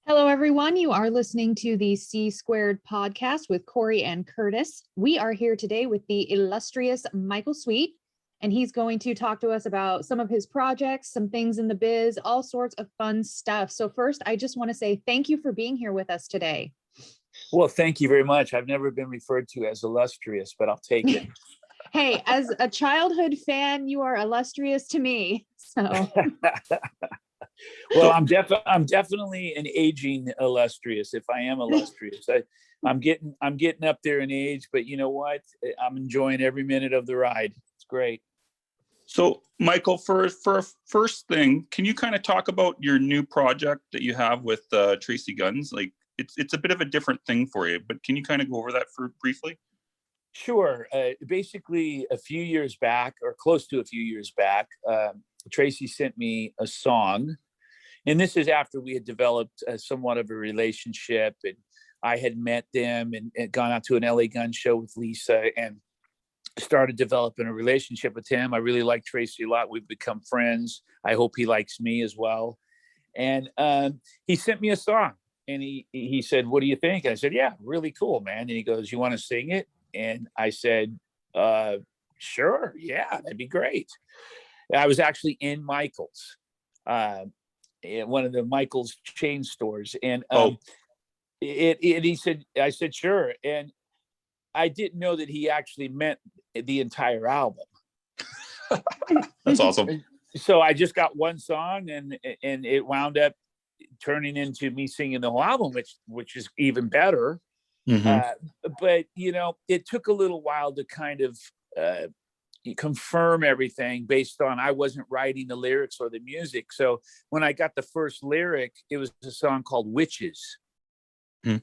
Hello, everyone. You are listening to the C Squared podcast with Cori and Curtis. We are here today with the illustrious Michael Sweet, and he's going to talk to us about some of his projects, some things in the biz, all sorts of fun stuff. So first, I just want to say thank you for being here with us today. Well, thank you very much. I've never been referred to as illustrious, but I'll take it. Hey, as a childhood fan, you are illustrious to me. So well, I'm definitely an aging illustrious, if I am illustrious. I'm getting up there in age, but you know what? I'm enjoying every minute of the ride. It's great. So, Michael, for first thing, can you kind of talk about your new project that you have with Tracy Guns? Like, it's a bit of a different thing for you, but can you kind of go over that briefly? Sure. Basically, a few years back, or close to a few years back, Tracy sent me a song. And this is after we had developed somewhat of a relationship, and I had met them and gone out to an LA gun show with Lisa and started developing a relationship with him. I really like Tracy a lot. We've become friends. I hope he likes me as well. And he sent me a song, and he said, "What do you think?" And I said, "Yeah, really cool, man." And he goes, "You want to sing it?" And I said, "Sure, yeah, that'd be great." I was actually in Michael's. In one of the Michael's chain stores, and he said, I said, "Sure," and I didn't know that he actually meant the entire album. That's awesome. So I just got one song, and it wound up turning into me singing the whole album, which is even better. Mm-hmm. But you know, it took a little while to kind of confirm everything based on I wasn't writing the lyrics or the music. So when I got the first lyric, it was a song called Witches. And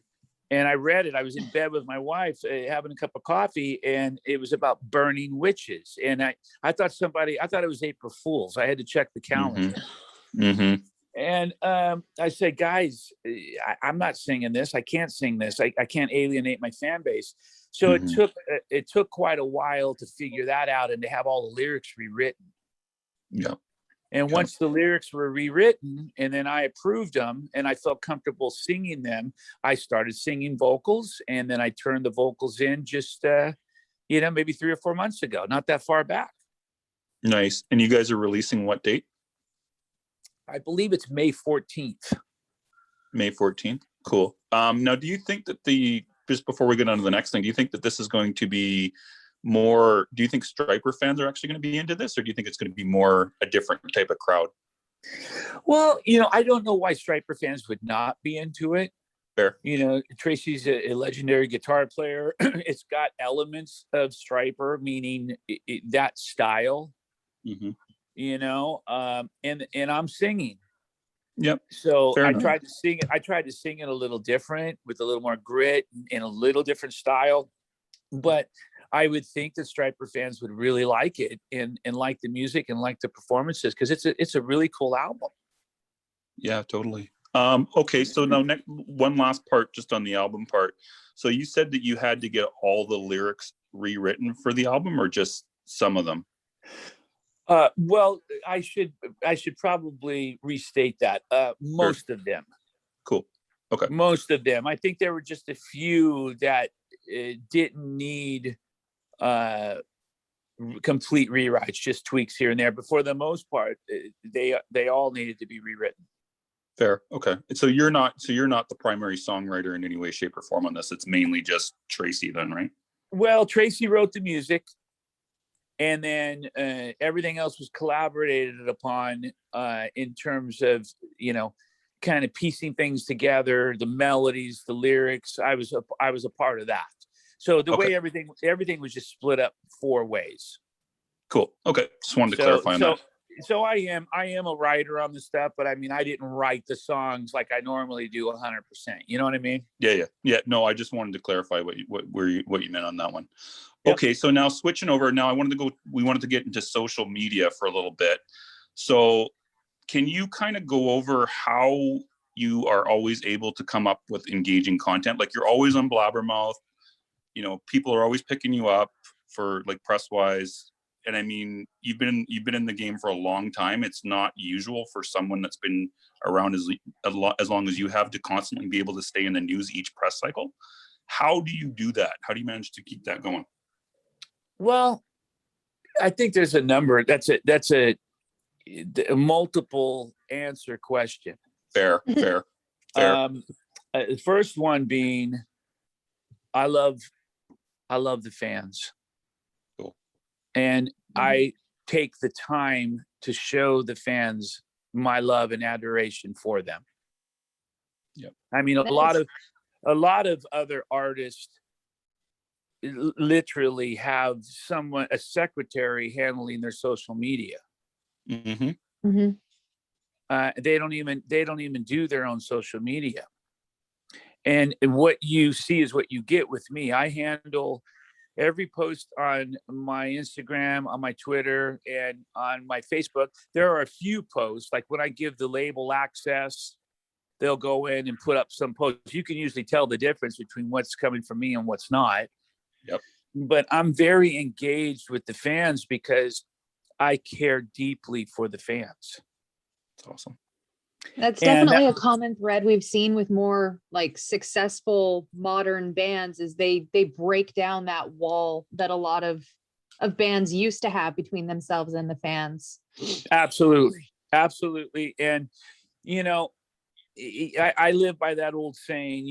I read it. I was in bed with my wife having a cup of coffee, and it was about burning witches. And I thought it was April Fool's. I had to check the calendar. Mm-hmm. And I said, "Guys, I'm not singing this. I can't sing this. I can't alienate my fan base." So it took quite a while to figure that out and to have all the lyrics rewritten. Yeah. And once the lyrics were rewritten, and then I approved them and I felt comfortable singing them, I started singing vocals, and then I turned the vocals in just maybe 3 or 4 months ago, not that far back. Nice. And you guys are releasing what date? I believe it's May 14th. May 14th. Cool. Now, do you think that just before we get on to the next thing, do you think that this is going to be more, do you think Stryper fans are actually going to be into this, or do you think it's going to be more a different type of crowd? Well, I don't know why Stryper fans would not be into it. Fair. Tracy's a legendary guitar player. It's got elements of Stryper, meaning that style. Mm-hmm. And I'm singing. Yep. So I tried to sing it. I tried to sing it a little different, with a little more grit and a little different style. But I would think that Stryper fans would really like it and like the music and like the performances, because it's a really cool album. Yeah, totally. Okay, so now one last part, just on the album part. So you said that you had to get all the lyrics rewritten for the album, or just some of them? Well, I should probably restate that. Most of them. Cool. Okay. Most of them. I think there were just a few that didn't need complete rewrites, just tweaks here and there. But for the most part, they all needed to be rewritten. Fair. Okay. So you're not the primary songwriter in any way, shape, or form on this. It's mainly just Tracy then, right? Well, Tracy wrote the music, and then everything else was collaborated upon in terms of, kind of piecing things together, the melodies, the lyrics. I was a part of that. So the way everything was just split up 4 ways. Cool. Okay. Just wanted to clarify on that. So I am a writer on the stuff, but I mean, I didn't write the songs like I normally do 100%. You know what I mean? Yeah. No, I just wanted to clarify what you meant on that one. Yep. Okay. So now switching over, we wanted to get into social media for a little bit. So can you kind of go over how you are always able to come up with engaging content? Like, you're always on Blabbermouth, people are always picking you up for, like, Presswise. And I mean, you've been in the game for a long time. It's not usual for someone that's been around as long as you have to constantly be able to stay in the news each press cycle. How do you do that? How do you manage to keep that going? Well, I think there's a number. That's a multiple answer question. Fair. The first one being, I love the fans. Cool. And I take the time to show the fans my love and adoration for them. Yep. I mean, a lot of other artists literally have a secretary handling their social media. Mm-hmm. Mm-hmm. They don't even do their own social media. And what you see is what you get with me. I handle every post on my Instagram, on my Twitter, and on my Facebook. There are a few posts, like when I give the label access, they'll go in and put up some posts. You can usually tell the difference between what's coming from me and what's not. Yep. But I'm very engaged with the fans because I care deeply for the fans. That's awesome. That's definitely a common thread we've seen with more like successful modern bands is they break down that wall that a lot of bands used to have between themselves and the fans. Absolutely. And, I live by that old saying,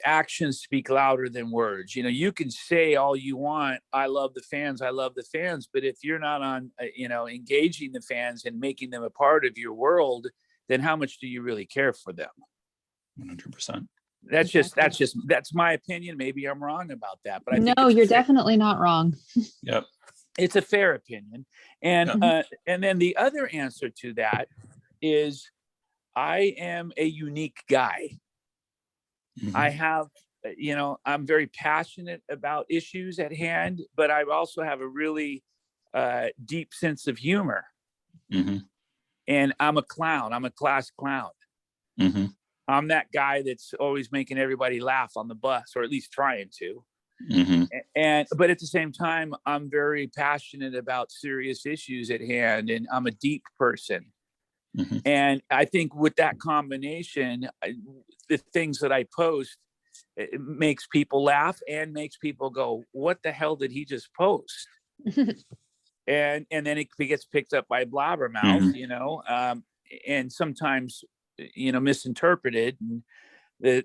actions speak louder than words. You can say all you want, I love the fans, but if you're not on engaging the fans and making them a part of your world, then how much do you really care for them? 100%. That's my opinion. Maybe I'm wrong about that, but I think you're definitely not wrong. Yep. It's a fair opinion. And and then the other answer to that is I am a unique guy. Mm-hmm. I have, I'm very passionate about issues at hand, but I also have a really deep sense of humor. Mm-hmm. And I'm a clown. I'm a class clown. Mm-hmm. I'm that guy that's always making everybody laugh on the bus, or at least trying to. Mm-hmm. But at the same time, I'm very passionate about serious issues at hand, and I'm a deep person. Mm-hmm. And I think with that combination, the things that I post, it makes people laugh and makes people go, what the hell did he just post? and then it gets picked up by blabbermouth, Mm-hmm. And sometimes, misinterpreted, and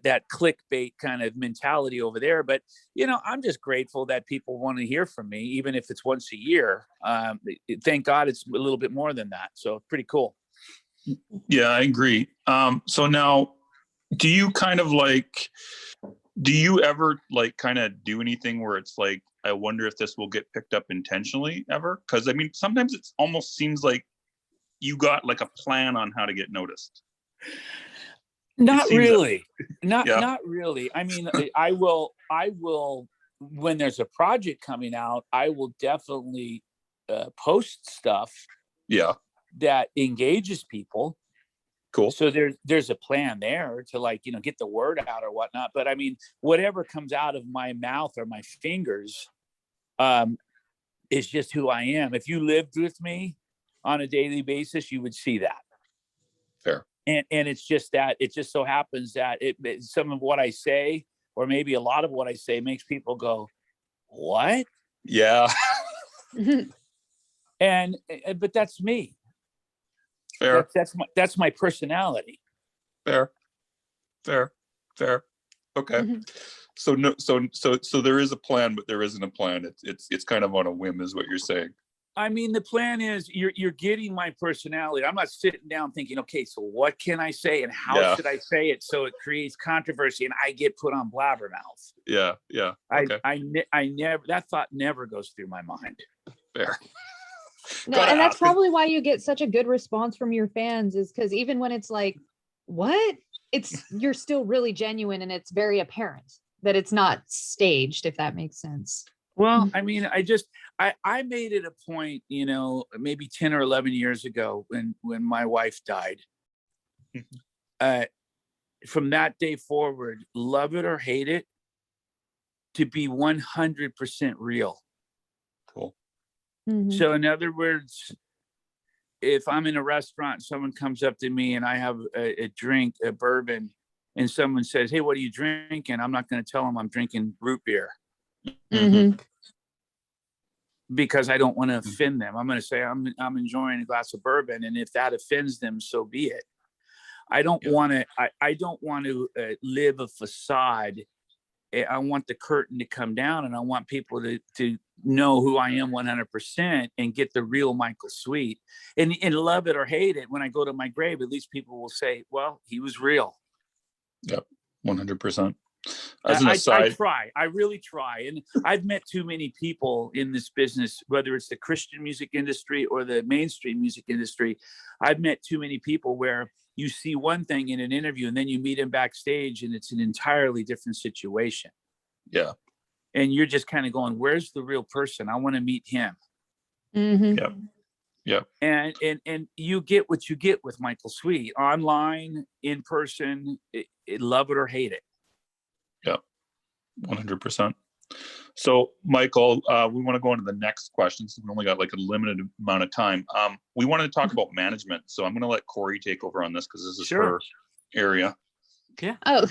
that clickbait kind of mentality over there. But, I'm just grateful that people want to hear from me, even if it's once a year. Thank God it's a little bit more than that. So pretty cool. Yeah, I agree. So now, do you ever kind of do anything where it's like, I wonder if this will get picked up intentionally ever? Because I mean, sometimes it almost seems like you got like a plan on how to get noticed. Not really. Not really. I mean, I will, when there's a project coming out, I will definitely post stuff. Yeah. That engages people. Cool. So there's a plan there to get the word out or whatnot. But I mean, whatever comes out of my mouth or my fingers is just who I am. If you lived with me on a daily basis, you would see that. Fair. And it's just that it just so happens that some of what I say, or maybe a lot of what I say, makes people go, what? Yeah. But that's me. Fair. That's my personality. Fair. Okay. Mm-hmm. So there is a plan, but there isn't a plan. It's kind of on a whim, is what you're saying. I mean, the plan is you're getting my personality. I'm not sitting down thinking, okay, so what can I say and how should I say it so it creates controversy and I get put on blabbermouth. Yeah. Okay. I never, that thought never goes through my mind. Fair. No, and that's probably why you get such a good response from your fans, is because even when it's like, what? You're still really genuine, and it's very apparent that it's not staged, if that makes sense. Well, I mean, I made it a point, maybe 10 or 11 years ago when my wife died. From that day forward, love it or hate it, to be 100% real. Cool. Mhm. So in other words, if I'm in a restaurant, someone comes up to me and I have a drink, a bourbon, and someone says, "Hey, what are you drinking?" I'm not going to tell them I'm drinking root beer Mhm. because I don't want to offend them. I'm going to say I'm enjoying a glass of bourbon, and if that offends them, so be it. I don't want to. I don't want to live a facade. I want the curtain to come down, and I want people to know who I am 100% and get the real Michael Sweet. And love it or hate it, when I go to my grave, at least people will say, "Well, he was real." Yep, 100%. As an I aside, try. I really try. And I've met too many people in this business, whether it's the Christian music industry or the mainstream music industry. I've met too many people where you see one thing in an interview and then you meet him backstage and it's an entirely different situation. yeah, And you're just kind of going, where's the real person? I want to meet him. Mhm. yep, yep, And you get what you get with Michael Sweet, online, in person, love it or hate it. yep, 100%. So, Michael, we want to go into the next question. So we only got like a limited amount of time. We wanted to talk about management. So I'm going to let Cori take over on this because this is her area. Yeah. Oh,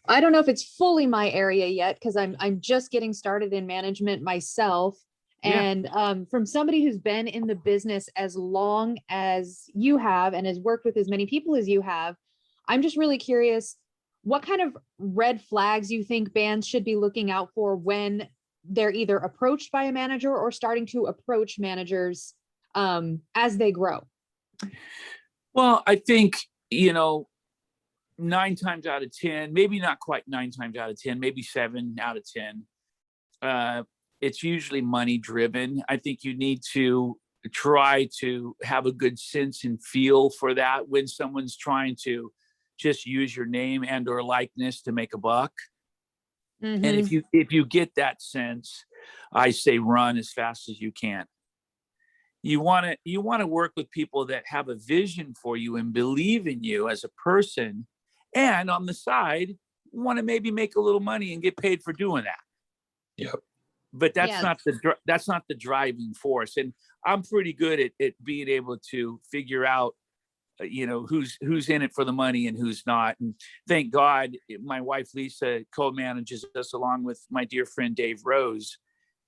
I don't know if it's fully my area yet because I'm just getting started in management myself. Yeah. And from somebody who's been in the business as long as you have and has worked with as many people as you have, I'm just really curious what kind of red flags you think bands should be looking out for when they're either approached by a manager or starting to approach managers as they grow. Well, I think, 9 times out of 10, maybe not quite 9 times out of 10, maybe 7 out of 10. It's usually money driven. I think you need to try to have a good sense and feel for that when someone's trying to just use your name and or likeness to make a buck. Mm-hmm. And if you get that sense, I say run as fast as you can. You want to work with people that have a vision for you and believe in you as a person, and on the side want to maybe make a little money and get paid for doing that. Yep. But that's not the driving force. And I'm pretty good at being able to figure out who's in it for the money and who's not. And thank God my wife Lisa co-manages us along with my dear friend Dave Rose.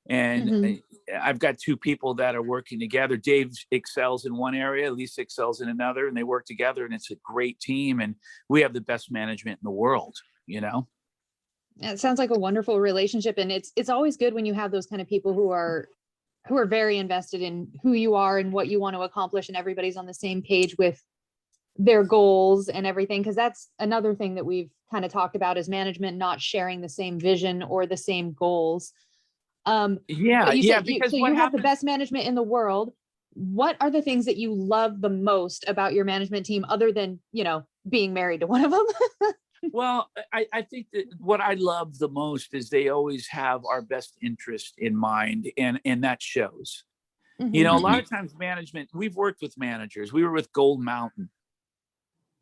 And Mm-hmm. I've got 2 people that are working together. Dave excels in one area, Lisa excels in another, and they work together, and it's a great team. And we have the best management in the world. It sounds like a wonderful relationship, and it's always good when you have those kind of people who are very invested in who you are and what you want to accomplish, and everybody's on the same page with their goals and everything, because that's another thing that we've kind of talked about is management not sharing the same vision or the same goals. Because you have the best management in the world. What are the things that you love the most about your management team other than, being married to one of them? Well, I think that what I love the most is they always have our best interest in mind, and that shows. Mm-hmm. A lot of times management, we've worked with managers. We were with Gold Mountain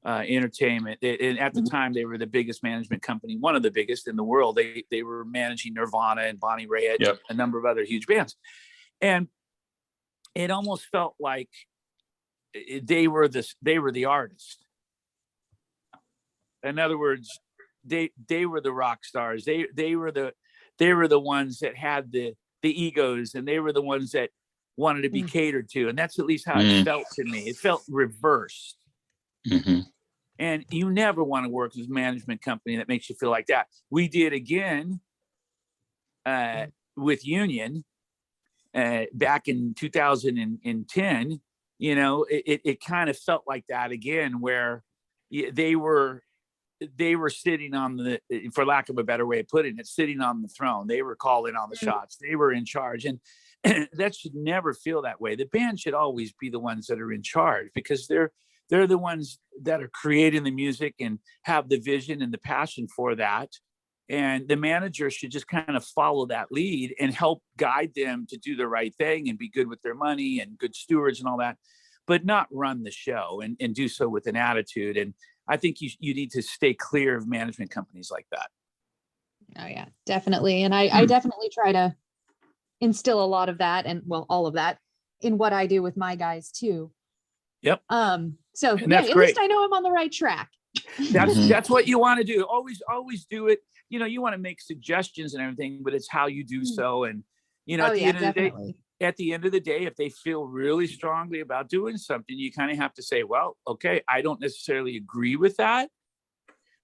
Entertainment, and at the time they were the biggest management company, one of the biggest in the world. They were managing Nirvana and Bonnie Raitt, Yep. a number of other huge bands, and it almost felt like they were the artist. In other words, they were the rock stars. They were the ones that had the egos, and they were the ones that wanted to be catered to. And that's at least how it felt to me. It felt reversed. Mm-hmm. And you never want to work with a management company that makes you feel like that. We did again with Union back in 2010. It kind of felt like that again, where they were sitting on the, for lack of a better way of putting it, sitting on the throne. They were calling all the shots. They were in charge. And that should never feel that way. The band should always be the ones that are in charge, because they're the ones that are creating the music and have the vision and the passion for that. And the manager should just kind of follow that lead and help guide them to do the right thing and be good with their money and good stewards and all that, but not run the show and do so with an attitude. And I think you need to stay clear of management companies like that. Oh yeah, definitely. And I definitely try to instill a lot of that, and all of that in what I do with my guys too. Yep. So And yeah, that's at great. least I know I'm on the right track. That's what you want to do. Always do it. You know, you want to make suggestions and everything, but it's how you do so. And, you know, Oh yeah, definitely. at the end of the day, if they feel really strongly about doing something, you kind of have to say, well, okay, I don't necessarily agree with that,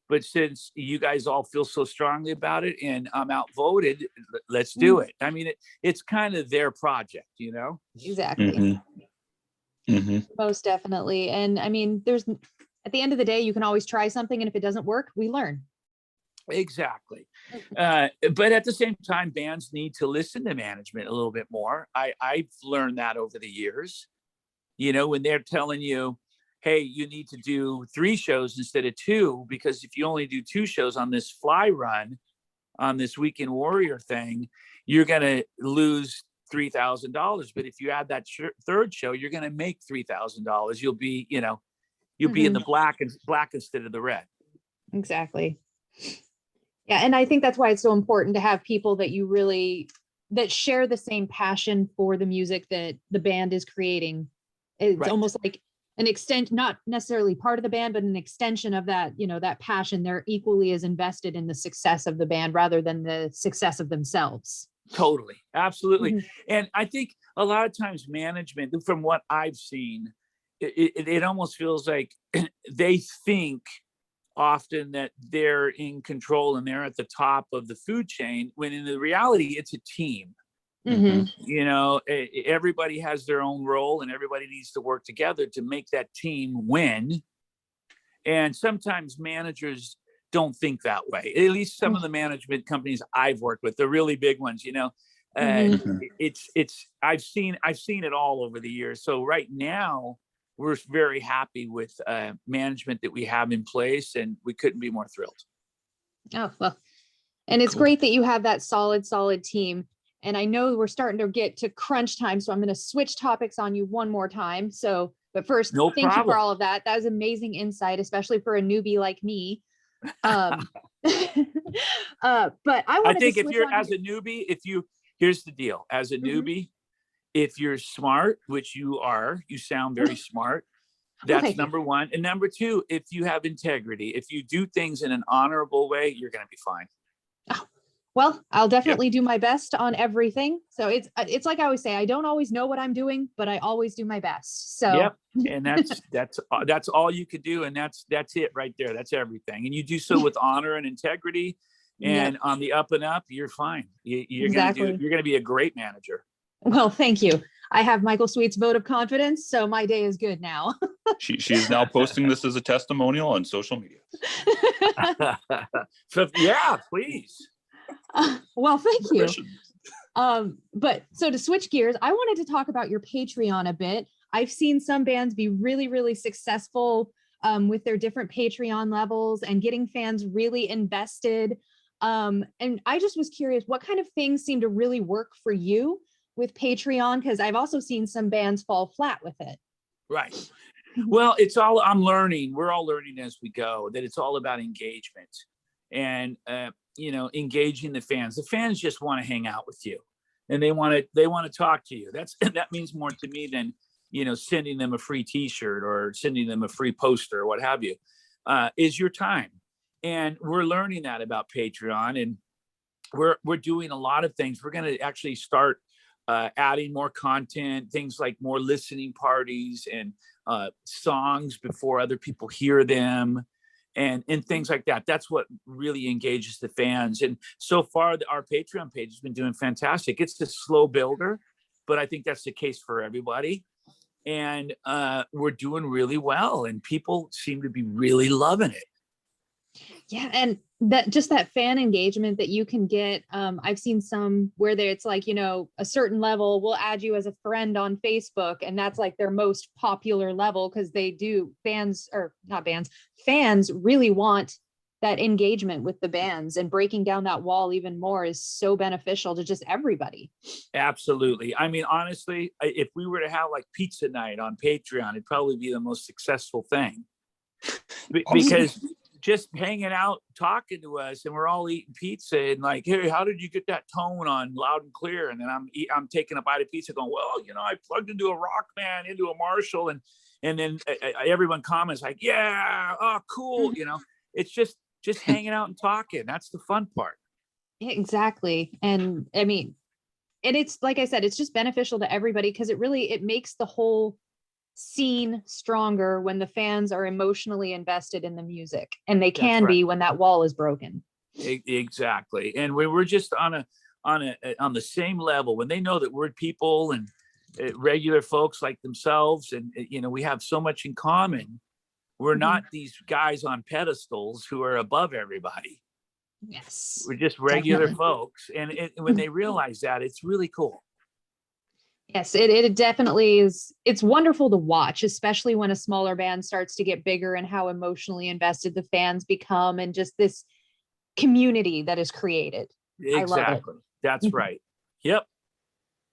but since you guys all feel so strongly about it and I'm outvoted, let's do it. I mean, it's kind of their project, you know? Exactly. Most definitely. And I mean, at the end of the day, you can always try something, and if it doesn't work, we learn. Exactly. But at the same time, bands need to listen to management a little bit more. I've learned that over the years. You know, when they're telling you, hey, you need to do 3 shows instead of 2, because if you only do 2 shows on this fly run, on this Weekend Warrior thing, you're going to lose $3,000. But if you add that third show, you're going to make $3,000. You'll be, you know, you'll be in the black instead of the red. Exactly. Yeah. And I think that's why it's so important to have people that that share the same passion for the music that the band is creating. It's almost like an not necessarily part of the band, but an extension of that, you know, that passion. They're equally as invested in the success of the band rather than the success of themselves. Totally. Absolutely. And I think a lot of times management, from what I've seen, it almost feels like they think often that they're in control and they're at the top of the food chain, when in the reality, it's a team. You know, everybody has their own role and everybody needs to work together to make that team win. And sometimes managers don't think that way. At least some of the management companies I've worked with, the really big ones, you know, I've seen it all over the years. So right now we're very happy with management that we have in place, and we couldn't be more thrilled. Oh, well, and it's great that you have that solid team. And I know we're starting to get to crunch time, so I'm going to switch topics on you one more time. So, but first, thank you for all of that. That was amazing insight, especially for a newbie like me. But I think if you're as a newbie, here's the deal, as a newbie, if you're smart, which you are, you sound very smart. That's number one. And number two, if you have integrity, if you do things in an honorable way, you're going to be fine. Oh, well, I'll definitely do my best on everything. So it's like I always say, I don't always know what I'm doing, but I always do my best. So and that's all you could do. And that's it right there. That's everything. And you do so with honor and integrity, and on the up and up, you're fine. You're going to be a great manager. Well, thank you. I have Michael Sweet's vote of confidence, so my day is good now. She is now posting this as a testimonial on social media. So yeah, please. Well, thank you. But so to switch gears, I wanted to talk about your Patreon a bit. I've seen some bands be really, really successful with their different Patreon levels and getting fans really invested. And I just was curious, what kind of things seem to really work for you with Patreon? Because I've also seen some bands fall flat with it. Right. Well, I'm learning. We're all learning as we go, that it's all about engagement and, you know, engaging the fans. The fans just want to hang out with you, and they want to talk to you. That means more to me than, you know, sending them a free t-shirt or sending them a free poster or what have you, is your time. And we're learning that about Patreon, and we're doing a lot of things. We're going to actually start adding more content, things like more listening parties and songs before other people hear them, and things like that. That's what really engages the fans. And so far, our Patreon page has been doing fantastic. It's a slow builder, but I think that's the case for everybody. And we're doing really well, and people seem to be really loving it. Yeah, and that fan engagement that you can get. I've seen some where it's like, you know, a certain level, we'll add you as a friend on Facebook, and that's like their most popular level, because fans really want that engagement with the bands, and breaking down that wall even more is so beneficial to just everybody. Absolutely. I mean, honestly, if we were to have like pizza night on Patreon, it'd probably be the most successful thing, because just hanging out, talking to us, and we're all eating pizza and like, hey, how did you get that tone on loud and clear? And then I'm taking a bite of pizza, going, well, I plugged into a Rockman, into a Marshall, and then everyone comments like, yeah, oh, cool. It's just hanging out and talking. That's the fun part. Exactly. And I mean, and it's like I said, it's just beneficial to everybody because it makes the whole scene stronger when the fans are emotionally invested in the music, and they can be when that wall is broken. Exactly. And we're just on the same level when they know that we're people and regular folks like themselves, and we have so much in common. We're not these guys on pedestals who are above everybody. Yes, we're just regular folks, and when they realize that, it's really cool. Yes, it definitely is. It's wonderful to watch, especially when a smaller band starts to get bigger and how emotionally invested the fans become, and just this community that is created. Exactly. I love it. That's right. Yep.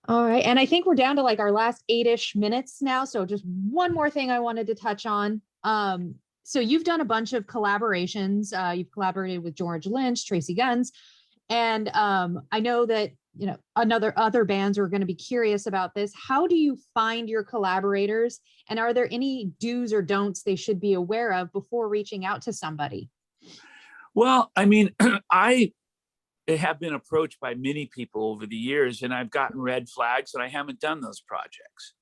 All right. And I think we're down to like our last 8-ish minutes now. So just one more thing I wanted to touch on. So you've done a bunch of collaborations. You've collaborated with George Lynch, Tracy Guns. And I know that, other bands are going to be curious about this. How do you find your collaborators? And are there any do's or don'ts they should be aware of before reaching out to somebody? Well, I mean, I have been approached by many people over the years, and I've gotten red flags, and I haven't done those projects.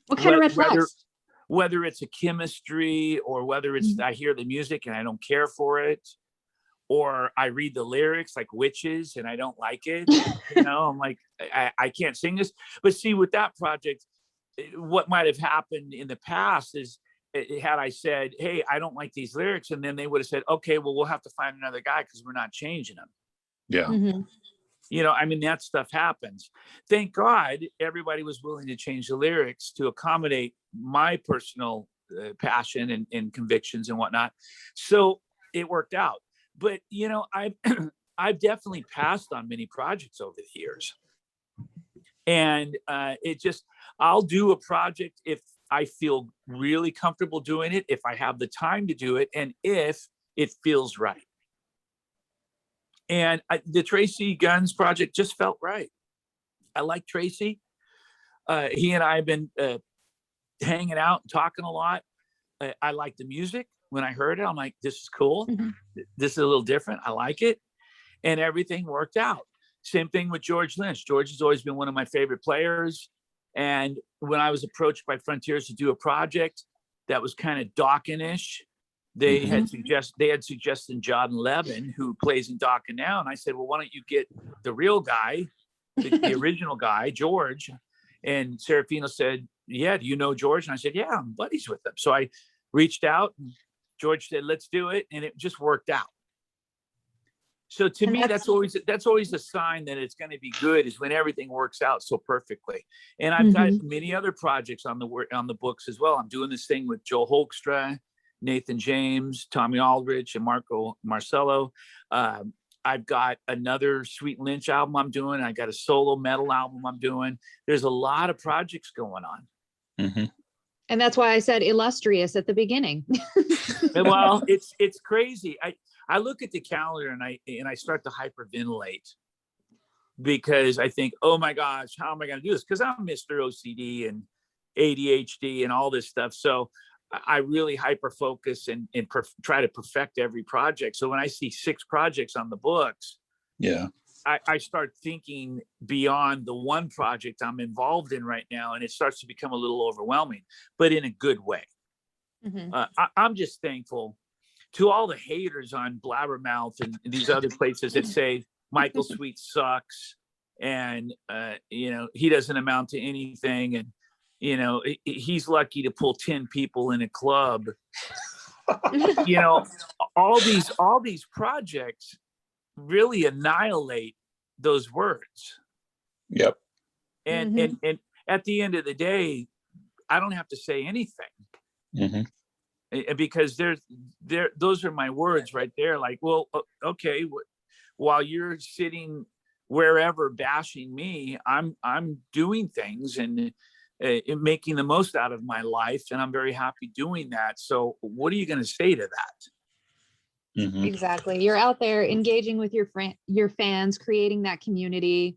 What kind of red flags? Whether it's a chemistry, or whether it's I hear the music and I don't care for it, or I read the lyrics like witches and I don't like it. I'm like, I can't sing this. But see, with that project, what might have happened in the past is, had I said, hey, I don't like these lyrics, and then they would have said, okay, well, we'll have to find another guy because we're not changing them. Yeah. I mean, that stuff happens. Thank God everybody was willing to change the lyrics to accommodate my personal passion and convictions and whatnot. So it worked out. But, I've definitely passed on many projects over the years. And I'll do a project if I feel really comfortable doing it, if I have the time to do it, and if it feels right. And the Tracy Guns project just felt right. I like Tracy. He and I have been hanging out and talking a lot. I like the music. When I heard it, I'm like, this is cool. This is a little different. I like it. And everything worked out. Same thing with George Lynch. George has always been one of my favorite players. And when I was approached by Frontiers to do a project that was kind of Dokken-ish, they had suggested John Levin, who plays in Dokken now. And I said, well, why don't you get the real guy, the original guy, George? And Serafino said, yeah, do you know George? And I said, yeah, I'm buddies with him. So I reached out, and George said, let's do it. And it just worked out. So to me, that's always a sign that it's going to be good, is when everything works out so perfectly. And I've got many other projects on the books as well. I'm doing this thing with Joe Hoekstra, Nathan James, Tommy Aldrich, and Marco Marcello. I've got another Sweet Lynch album I'm doing. I got a solo metal album I'm doing. There's a lot of projects going on. And that's why I said illustrious at the beginning. Well, it's crazy. I look at the calendar and I start to hyperventilate, because I think, oh my gosh, how am I going to do this? Because I'm Mr. OCD and ADHD and all this stuff. So I really hyper focus and try to perfect every project. So when I see 6 projects on the books, I start thinking beyond the one project I'm involved in right now, and it starts to become a little overwhelming, but in a good way. I'm just thankful to all the haters on Blabbermouth and these other places that say Michael Sweet sucks, and he doesn't amount to anything, and he's lucky to pull 10 people in a club. All these projects really annihilate those words. Yep. And at the end of the day, I don't have to say anything. Because those are my words right there. Like, well, okay, while you're sitting wherever bashing me, I'm doing things and making the most out of my life, and I'm very happy doing that. So what are you going to say to that? Exactly. You're out there engaging with your fans, creating that community.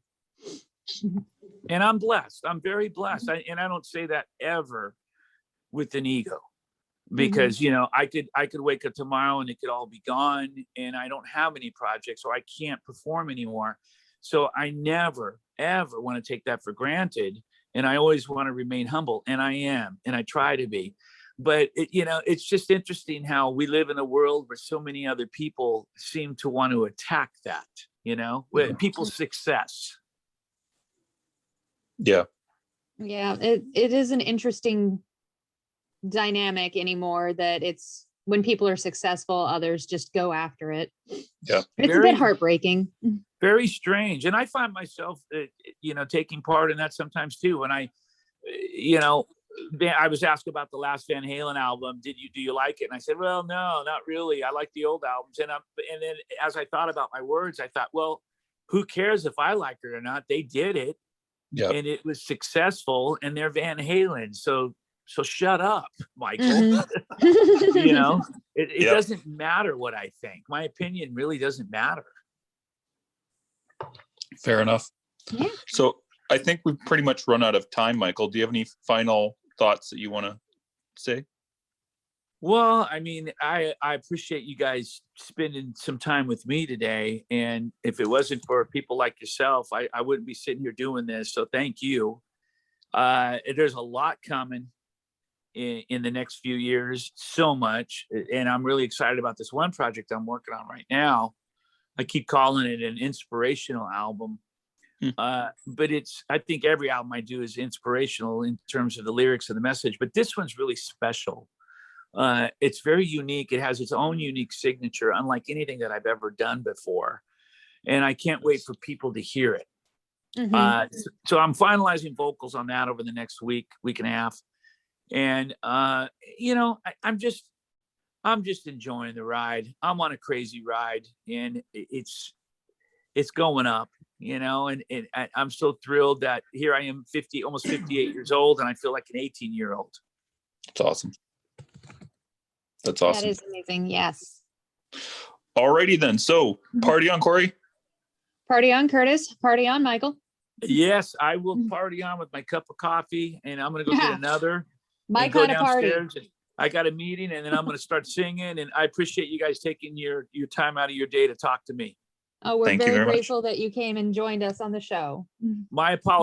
And I'm blessed. I'm very blessed. And I don't say that ever with an ego, because I could wake up tomorrow and it could all be gone, and I don't have any projects, or I can't perform anymore. So I never ever want to take that for granted, and I always want to remain humble, and I am, and I try to be. But it's just interesting how we live in a world where so many other people seem to want to attack that, with people's success. Yeah, it is an interesting dynamic anymore, that it's when people are successful, others just go after it. Yeah, it's a bit heartbreaking. Very strange. And I find myself taking part in that sometimes too. When I was asked about the last Van Halen album, do you like it? And I said, well, no, not really, I like the old albums. And then as I thought about my words, I thought, well, who cares if I like it or not? They did it. Yeah. And it was successful, and they're Van Halen. So shut up, Michael. It doesn't matter what I think. My opinion really doesn't matter. Fair enough. Yeah. So I think we've pretty much run out of time, Michael. Do you have any final thoughts that you want to say? Well, I mean, I appreciate you guys spending some time with me today. And if it wasn't for people like yourself, I wouldn't be sitting here doing this. So thank you. There's a lot coming in the next few years, so much. And I'm really excited about this one project I'm working on right now. I keep calling it an inspirational album. But I think every album I do is inspirational in terms of the lyrics and the message. But this one's really special. It's very unique. It has its own unique signature, unlike anything that I've ever done before. And I can't wait for people to hear it. So I'm finalizing vocals on that over the next week and a half. And, I'm just enjoying the ride. I'm on a crazy ride, and it's going up, and I'm so thrilled that here I am, almost 58 years old, and I feel like an 18-year-old. That's awesome. That's awesome. That is amazing. Yes. Alrighty then. So party on, Cori. Party on, Curtis. Party on, Michael. Yes, I will party on with my cup of coffee, and I'm going to go get another. My kind of party. I got a meeting, and then I'm going to start singing. And I appreciate you guys taking your time out of your day to talk to me. Oh, we're very grateful that you came and joined us on the show. My apologies.